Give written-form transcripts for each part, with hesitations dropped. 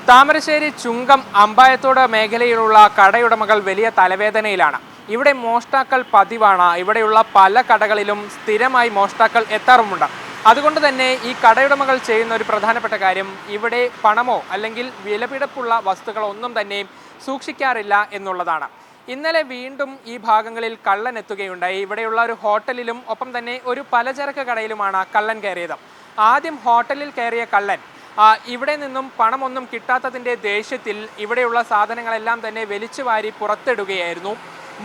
താമരശ്ശേരി ചുങ്കം അമ്പായത്തോട് മേഖലയിലുള്ള കടയുടമകൾ വലിയ തലവേദനയിലാണ്. ഇവിടെ മോഷ്ടാക്കൾ പതിവാണ്. ഇവിടെയുള്ള പല കടകളിലും സ്ഥിരമായി മോഷ്ടാക്കൾ എത്താറുമുണ്ട്. അതുകൊണ്ട് തന്നെ ഈ കടയുടമകൾ ചെയ്യുന്ന ഒരു പ്രധാനപ്പെട്ട കാര്യം ഇവിടെ പണമോ അല്ലെങ്കിൽ വിലപിടിപ്പുള്ള വസ്തുക്കളോ ഒന്നും തന്നെ സൂക്ഷിക്കാറില്ല എന്നുള്ളതാണ്. ഇന്നലെ വീണ്ടും ഈ ഭാഗങ്ങളിൽ കള്ളൻ എത്തുകയുണ്ടായി. ഇവിടെയുള്ള ഒരു ഹോട്ടലിലും ഒപ്പം തന്നെ ഒരു പലചരക്ക് കടയിലുമാണ് കള്ളൻ കയറിയത്. ആദ്യം ഹോട്ടലിൽ കയറിയ കള്ളൻ ഇവിടെ നിന്നും പണമൊന്നും കിട്ടാത്തതിൻ്റെ ദേഷ്യത്തിൽ ഇവിടെയുള്ള സാധനങ്ങളെല്ലാം തന്നെ വലിച്ചുവാരി പുറത്തിടുകയായിരുന്നു.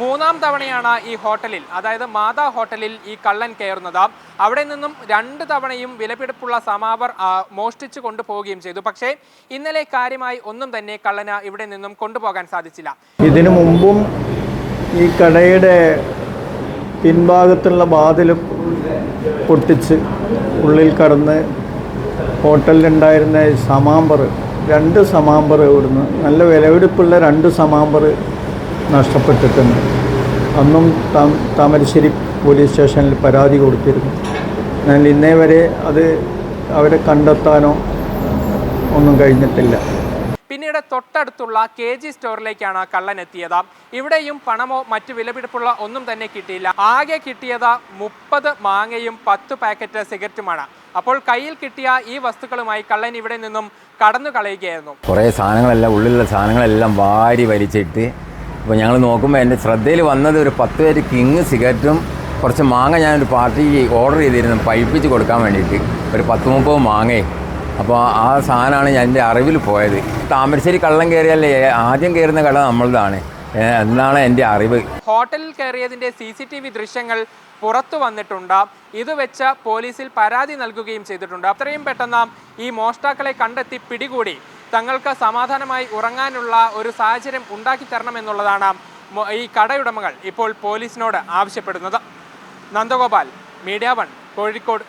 മൂന്നാം തവണയാണ് ഈ ഹോട്ടലിൽ, അതായത് മാതാ ഹോട്ടലിൽ ഈ കള്ളൻ കയറുന്നത്. അവിടെ നിന്നും 2 തവണയും വിലപിടിപ്പുള്ള സമാവർ മോഷ്ടിച്ചു കൊണ്ടുപോവുകയും ചെയ്തു. പക്ഷേ ഇന്നലെ കാര്യമായി ഒന്നും തന്നെ കള്ളന് ഇവിടെ നിന്നും കൊണ്ടുപോകാൻ സാധിച്ചില്ല. ഇതിനു മുമ്പും ഈ കടയുടെ പിൻഭാഗത്തുള്ള വാതിൽ പൊട്ടിച്ച് ഉള്ളിൽ കടന്ന് ഹോട്ടലിലുണ്ടായിരുന്ന സമാമ്പർ 2 സമാമ്പർ ഇവിടുന്ന് നല്ല വിലപിടിപ്പുള്ള 2 സമാമ്പർ നഷ്ടപ്പെട്ടിട്ടുണ്ട്. അന്നും താമരശ്ശേരി പോലീസ് സ്റ്റേഷനിൽ പരാതി കൊടുത്തിരുന്നു. എന്നാൽ ഇന്നേ വരെ അത് അവരെ കണ്ടെത്താനോ ഒന്നും കഴിഞ്ഞിട്ടില്ല. പിന്നീട് തൊട്ടടുത്തുള്ള KG സ്റ്റോറിലേക്കാണ് കള്ളൻ എത്തിയത്. ഇവിടെയും പണമോ മറ്റു വിലപിടിപ്പുള്ള ഒന്നും തന്നെ കിട്ടിയില്ല. ആകെ കിട്ടിയത് 30 മാങ്ങയും 10 പാക്കറ്റ് സിഗരറ്റുമാണ്. അപ്പോൾ കയ്യിൽ കിട്ടിയ ഈ വസ്തുക്കളുമായി കള്ളൻ ഇവിടെ നിന്നും കടന്നു കളയുകയായിരുന്നു. കുറേ സാധനങ്ങളെല്ലാം ഉള്ളിലുള്ള സാധനങ്ങളെല്ലാം വാരി വലിച്ചിട്ട് അപ്പോൾ ഞങ്ങൾ നോക്കുമ്പോൾ എൻ്റെ ശ്രദ്ധയിൽ വന്നത് ഒരു 10 പേര് കിങ് സിഗരറ്റും കുറച്ച് മാങ്ങ ഞാനൊരു പാർട്ടിക്ക് ഓർഡർ ചെയ്തിരുന്നു പഴിപ്പിച്ച് കൊടുക്കാൻ വേണ്ടിയിട്ട്, ഒരു 10-30 മാങ്ങയും. അപ്പോൾ ആ സാധനമാണ് എൻ്റെ അറിവിൽ പോയത്. താമരശ്ശേരി കള്ളൻ കയറിയല്ലേ ആദ്യം കയറുന്ന കട നമ്മളതാണ് എന്നാണ് എൻ്റെ അറിവ്. ഹോട്ടലിൽ കയറിയതിൻ്റെ CCTV ദൃശ്യങ്ങൾ പുറത്തു വന്നിട്ടുണ്ട്. ഇത് വെച്ച് പോലീസിൽ പരാതി നൽകുകയും ചെയ്തിട്ടുണ്ട്. അത്രയും പെട്ടെന്ന് ഈ മോഷ്ടാക്കളെ കണ്ടെത്തി പിടികൂടി തങ്ങൾക്ക് സമാധാനമായി ഉറങ്ങാനുള്ള ഒരു സാഹചര്യം ഉണ്ടാക്കി തരണമെന്നുള്ളതാണ് ഈ കടയുടമകൾ ഇപ്പോൾ പോലീസിനോട് ആവശ്യപ്പെടുന്നത്. നന്ദഗോപാൽ, മീഡിയ 1, കോഴിക്കോട്.